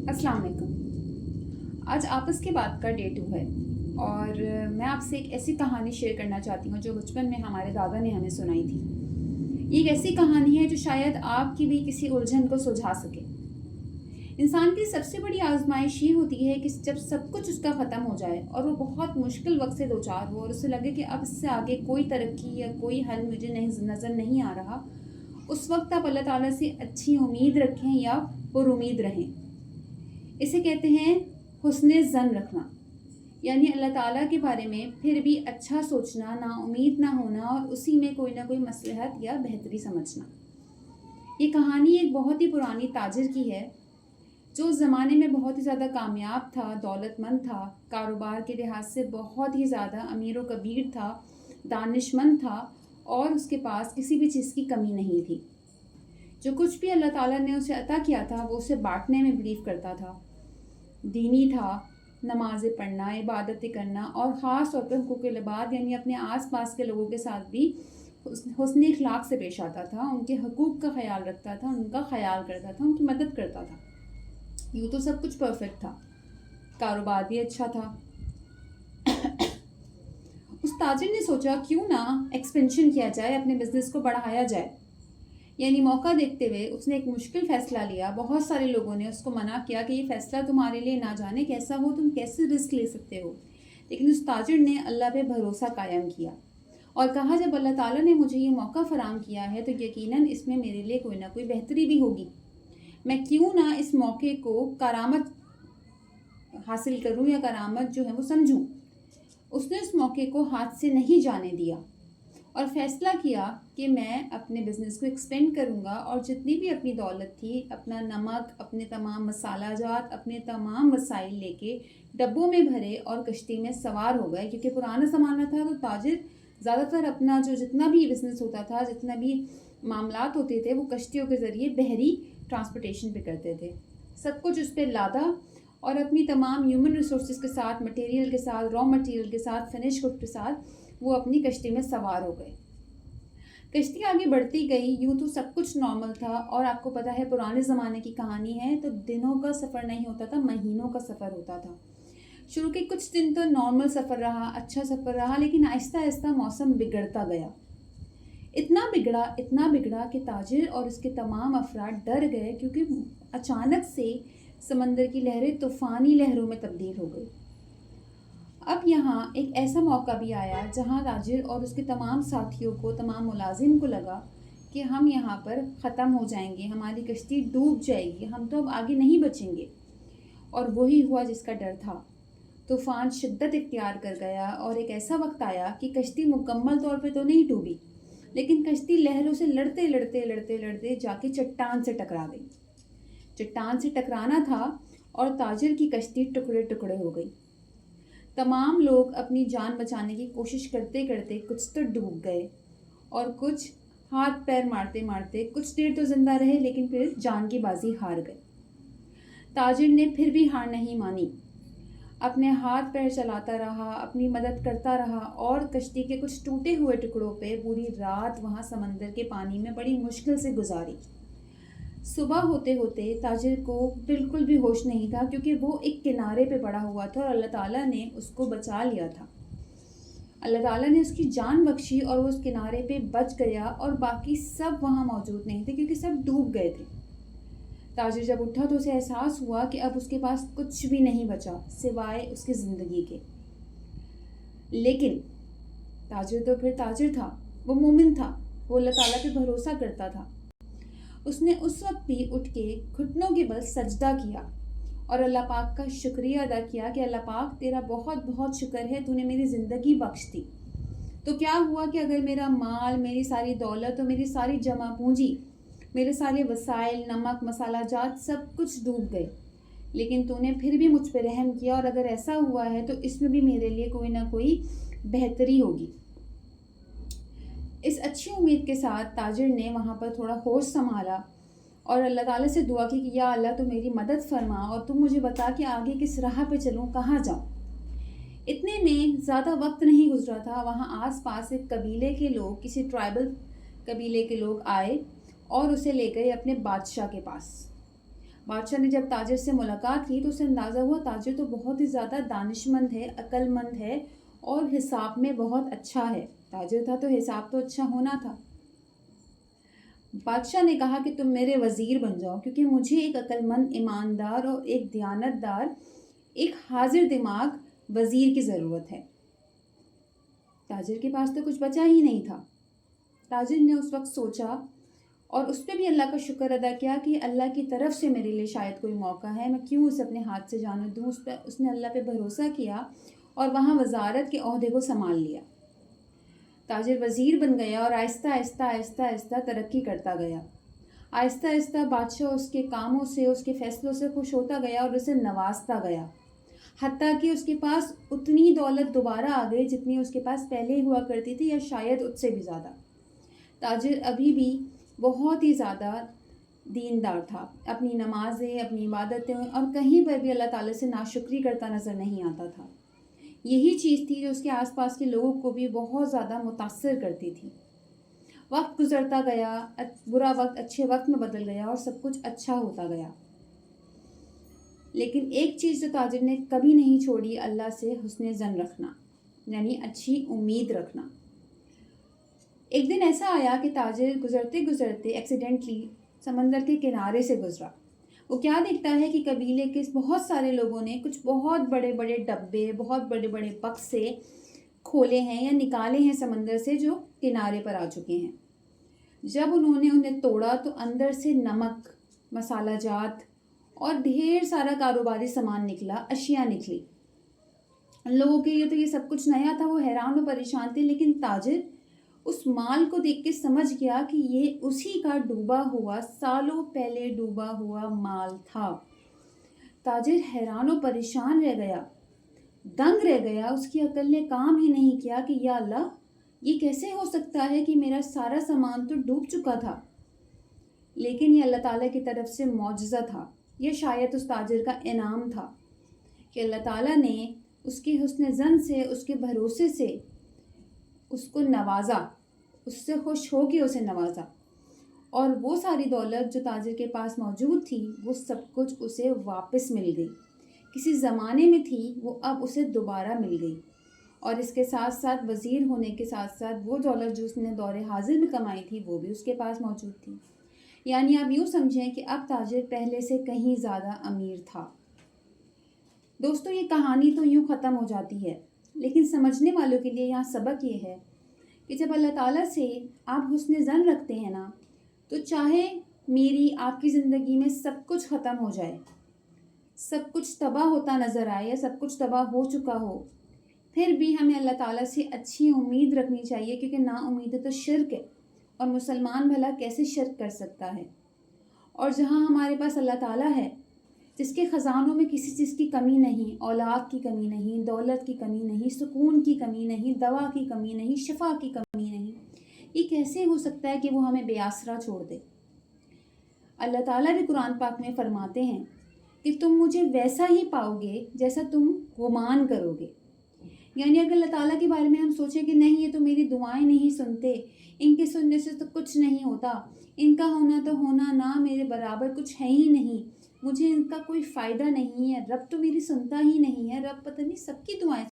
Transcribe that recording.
अस्सलाम वालेकुम। आज आपस की बात का डे 2 है और मैं आपसे एक ऐसी कहानी शेयर करना चाहती हूँ जो बचपन में हमारे दादा ने हमें सुनाई थी। ये एक ऐसी कहानी है जो शायद आपकी भी किसी उलझन को सुलझा सके। इंसान की सबसे बड़ी आजमाइश ये होती है कि जब सब कुछ उसका ख़त्म हो जाए और वो बहुत मुश्किल वक्त से दो चार हो और उसे लगे कि अब इससे आगे कोई तरक्की या कोई हल मुझे नहीं नज़र नहीं आ रहा, उस वक्त आप अल्लाह ताला से अच्छी उम्मीद रखें या पुरुमीद रहें। इसे कहते हैं हुस्ने ज़न रखना, यानी अल्लाह ताला के बारे में फिर भी अच्छा सोचना, ना उम्मीद ना होना और उसी में कोई ना कोई मसलहत या बेहतरी समझना। ये कहानी एक बहुत ही पुरानी ताजिर की है जो उस ज़माने में बहुत ही ज़्यादा कामयाब था, दौलतमंद था, कारोबार के लिहाज से बहुत ही ज़्यादा अमीर व कबीर था, दानिशमंद था और उसके पास किसी भी चीज़ की कमी नहीं थी। जो कुछ भी अल्लाह ताला ने उसे अता किया था वो उसे बांटने में बिलीव करता था। दीनी था, नमाज़ें पढ़ना, इबादतें करना और ख़ास तौर पे हुकूक़ इबाद यानी अपने आस पास के लोगों के साथ भी हुस्न इखलाक से पेश आता था, उनके हकूक़ का ख़याल रखता था, उनका ख़याल करता था, उनकी मदद करता था। यूँ तो सब कुछ परफेक्ट था, कारोबार भी अच्छा था। उस ताजिर ने सोचा क्यों ना एक्सपेंशन किया जाए, अपने बिज़नेस को बढ़ाया जाए। यानी मौका देखते हुए उसने एक मुश्किल फ़ैसला लिया। बहुत सारे लोगों ने उसको मना किया कि ये फ़ैसला तुम्हारे लिए ना जाने कैसा हो, तुम कैसे रिस्क ले सकते हो। लेकिन उस ताजिर ने अल्लाह पे भरोसा कायम किया और कहा जब अल्लाह ताला ने मुझे ये मौका फ़राहम किया है तो यकीनन इसमें मेरे लिए कोई ना कोई बेहतरी भी होगी। मैं क्यों ना इस मौके को करामत हासिल करूं या करामत जो है वो समझूं। उसने उस मौके को हाथ से नहीं जाने दिया और फैसला किया कि मैं अपने बिज़नेस को एक्सपेंड करूंगा और जितनी भी अपनी दौलत थी, अपना नमक, अपने तमाम मसाला जात, अपने तमाम वसाइल लेके डब्बों में भरे और कश्ती में सवार हो गए। क्योंकि पुराना ज़माना था तो ताजिर ज़्यादातर अपना जो जितना भी बिज़नेस होता था, जितना भी मामलात होते थे वो कश्तियों के ज़रिए बहरी ट्रांसपोर्टेशन पे करते थे। सब कुछ उस पर लादा और अपनी तमाम ह्यूमन रिसोर्सेज के साथ, मटेरियल के साथ, रॉ मटेरियल के साथ, फिनिश गुड के साथ वो अपनी कश्ती में सवार हो गए। कश्ती आगे बढ़ती गई। यूँ तो सब कुछ नॉर्मल था और आपको पता है पुराने ज़माने की कहानी है तो दिनों का सफ़र नहीं होता था, महीनों का सफ़र होता था। शुरू के कुछ दिन तो नॉर्मल सफ़र रहा, अच्छा सफ़र रहा, लेकिन आहिस्ता आहिस्ता मौसम बिगड़ता गया। इतना बिगड़ा कि ताजिर और उसके तमाम अफराद डर गए क्योंकि अचानक से समंदर की लहरें तूफ़ानी लहरों में तब्दील हो गई। अब यहाँ एक ऐसा मौका भी आया जहाँ ताजिर और उसके तमाम साथियों को, तमाम मुलाजिम को लगा कि हम यहाँ पर ख़त्म हो जाएंगे, हमारी कश्ती डूब जाएगी, हम तो अब आगे नहीं बचेंगे। और वही हुआ जिसका डर था। तूफ़ान शिद्दत इख्तियार कर गया और एक ऐसा वक्त आया कि कश्ती मुकम्मल तौर पे तो नहीं डूबी, लेकिन कश्ती लहरों से लड़ते लड़ते लड़ते लड़ते जाके चट्टान से टकरा गई। चट्टान से टकराना था और ताजिर की कश्ती टुकड़े टुकड़े हो गई। तमाम लोग अपनी जान बचाने की कोशिश करते करते कुछ तो डूब गए और कुछ हाथ पैर मारते मारते कुछ देर तो जिंदा रहे, लेकिन फिर जान की बाजी हार गए। ताजिर ने फिर भी हार नहीं मानी, अपने हाथ पैर चलाता रहा, अपनी मदद करता रहा और कश्ती के कुछ टूटे हुए टुकड़ों पे पूरी रात वहाँ समंदर के पानी में बड़ी मुश्किल से गुजारी। सुबह होते होते ताजिर को बिल्कुल भी होश नहीं था क्योंकि वो एक किनारे पे पड़ा हुआ था और अल्लाह ताला ने उसको बचा लिया था। अल्लाह ताला ने उसकी जान बख्शी और वो उस किनारे पे बच गया और बाकी सब वहाँ मौजूद नहीं थे क्योंकि सब डूब गए थे। ताजिर जब उठा तो उसे एहसास हुआ कि अब उसके पास कुछ भी नहीं बचा सिवाय उसकी ज़िंदगी के। लेकिन ताजिर तो फिर ताजिर था, वो मोमिन था, वो अल्लाह ताला पे भरोसा करता था। उसने उस वक्त भी उठ के घुटनों के बल सजदा किया और अल्लाह पाक का शुक्रिया अदा किया कि अल्लाह पाक तेरा बहुत बहुत शुक्र है, तूने मेरी ज़िंदगी बख्श दी। तो क्या हुआ कि अगर मेरा माल, मेरी सारी दौलत और मेरी सारी जमा पूंजी, मेरे सारे वसाइल, नमक, मसाला जात सब कुछ डूब गए, लेकिन तूने फिर भी मुझ पर रहम किया और अगर ऐसा हुआ है तो इसमें भी मेरे लिए कोई ना कोई बेहतरी होगी। इस अच्छी उम्मीद के साथ ताजिर ने वहाँ पर थोड़ा होश संभाला और अल्लाह ताला से दुआ की कि या अल्लाह तो मेरी मदद फरमा और तुम मुझे बता कि आगे किस राह पे चलूँ, कहाँ जाऊँ। इतने में ज़्यादा वक्त नहीं गुजरा था, वहाँ आस पास एक कबीले के लोग, किसी ट्राइबल कबीले के लोग आए और उसे ले गए अपने बादशाह के पास। बादशाह ने जब ताजिर से मुलाकात की तो उसे अंदाज़ा हुआ ताजिर तो बहुत ही ज़्यादा दानिशमंद है, अक्लमंद है और हिसाब में बहुत अच्छा है। ताजिर था तो हिसाब तो अच्छा होना था। बादशाह ने कहा कि तुम मेरे वज़ीर बन जाओ, क्योंकि मुझे एक अक्लमंद, ईमानदार और एक दयानतदार, एक हाजिर दिमाग वज़ीर की ज़रूरत है। ताजिर के पास तो कुछ बचा ही नहीं था। ताजिर ने उस वक्त सोचा और उस पर भी अल्लाह का शुक्र अदा किया कि अल्लाह की तरफ से मेरे लिए शायद कोई मौका है, मैं क्यों उसे अपने हाथ से जाने दूँ। उसने अल्लाह पे भरोसा किया और वहाँ वज़ारत के ओहदे को संभाल लिया। ताजिर वज़ीर बन गया और आहिस्ता आहिस्ता आहिस्ता आहिस्ता तरक्की करता गया। आहिस्ता आहिस्ता बादशाह उसके कामों से, उसके फ़ैसलों से खुश होता गया और उसे नवाजता गया, हत्ता कि उसके पास उतनी दौलत दोबारा आ गई जितनी उसके पास पहले हुआ करती थी, या शायद उससे भी ज़्यादा। ताजिर अभी भी बहुत ही ज़्यादा दीनदार था। अपनी नमाज़ें, अपनी इबादतें और कहीं पर भी अल्लाह ताला से नाशुक्री करता नज़र नहीं आता था। यही चीज़ थी जो उसके आसपास के लोगों को भी बहुत ज़्यादा मुतासिर करती थी। वक्त गुजरता गया, बुरा वक्त अच्छे वक्त में बदल गया और सब कुछ अच्छा होता गया। लेकिन एक चीज़ जो ताजिर ने कभी नहीं छोड़ी, अल्लाह से हुस्न ज़न रखना, यानी अच्छी उम्मीद रखना। एक दिन ऐसा आया कि ताजिर गुजरते गुजरते एक्सीडेंटली समंदर के किनारे से गुजरा। वो क्या देखता है कि कबीले के बहुत सारे लोगों ने कुछ बहुत बड़े बड़े डब्बे, बहुत बड़े बड़े बक्से खोले हैं या निकाले हैं समंदर से, जो किनारे पर आ चुके हैं। जब उन्होंने उन्हें तोड़ा तो अंदर से नमक, मसाला जात और ढेर सारा कारोबारी सामान निकला, अशिया निकली। लोगों के लिए तो ये सब कुछ नया था, वो हैरान और परेशान थे। लेकिन ताजिर उस माल को देख के समझ गया कि ये उसी का डूबा हुआ, सालों पहले डूबा हुआ माल था। ताजिर हैरान और परेशान रह गया, दंग रह गया। उसकी अकल ने काम ही नहीं किया कि या अल्लाह, ये कैसे हो सकता है कि मेरा सारा सामान तो डूब चुका था। लेकिन ये अल्लाह ताला की तरफ से मौजज़ा था। यह शायद उस ताजिर का इनाम था कि अल्लाह ताला ने उसके हुस्न ज़न से, उसके भरोसे से उसको नवाजा, उससे खुश हो के उसे नवाजा। और वो सारी दौलत जो ताजिर के पास मौजूद थी, वो सब कुछ उसे वापस मिल गई। किसी ज़माने में थी, वो अब उसे दोबारा मिल गई। और इसके साथ साथ वज़ीर होने के साथ साथ वो दौलत जो उसने दौरे हाजिर में कमाई थी, वो भी उसके पास मौजूद थी। यानी आप यूँ समझें कि अब ताजिर पहले से कहीं ज़्यादा अमीर था। दोस्तों, ये कहानी तो यूँ ख़त्म हो जाती है, लेकिन समझने वालों के लिए यहाँ सबक ये है कि जब अल्लाह ताला से आप हुस्न ज़न रखते हैं ना, तो चाहे मेरी आपकी ज़िंदगी में सब कुछ ख़त्म हो जाए, सब कुछ तबाह होता नज़र आए या सब कुछ तबाह हो चुका हो, फिर भी हमें अल्लाह ताला से अच्छी उम्मीद रखनी चाहिए, क्योंकि नाउम्मीदी तो शिर्क है और मुसलमान भला कैसे शिर्क कर सकता है। और जहाँ हमारे पास अल्लाह ताला है, जिसके ख़जानों में किसी चीज़ की कमी नहीं, औलाद की कमी नहीं, दौलत की कमी नहीं, सुकून की कमी नहीं, दवा की कमी नहीं, शिफा की कमी नहीं, ये कैसे हो सकता है कि वो हमें बेआसरा छोड़ दे। अल्लाह ताला भी कुरान पाक में फरमाते हैं कि तुम मुझे वैसा ही पाओगे जैसा तुम गुमान करोगे। यानी अगर अल्लाह ताला के बारे में हम सोचें कि नहीं, ये तो मेरी दुआएं नहीं सुनते, इनके सुनने से तो कुछ नहीं होता, इनका होना तो होना ना मेरे बराबर कुछ है ही नहीं, मुझे इनका कोई फ़ायदा नहीं है, रब तो मेरी सुनता ही नहीं है, रब पता नहीं सबकी दुआएं